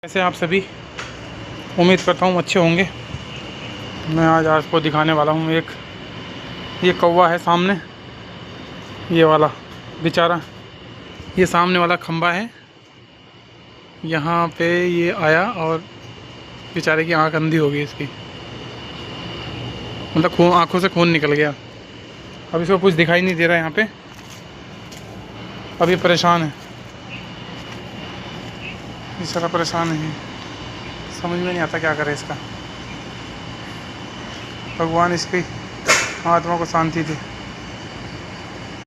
कैसे आप सभी, उम्मीद करता हूँ अच्छे होंगे। मैं आज आपको दिखाने वाला हूँ ये कौवा है सामने, ये वाला बेचारा, ये सामने वाला खंबा है। यहाँ पे ये आया और बेचारे की आंख अंधी हो गई इसकी, मतलब खून, आंखों से खून निकल गया। अब इसको कुछ दिखाई नहीं दे रहा है यहाँ पे, अब ये परेशान है, बेचारा परेशान है, समझ में नहीं आता क्या करे इसका। भगवान इसकी आत्मा को शांति दे।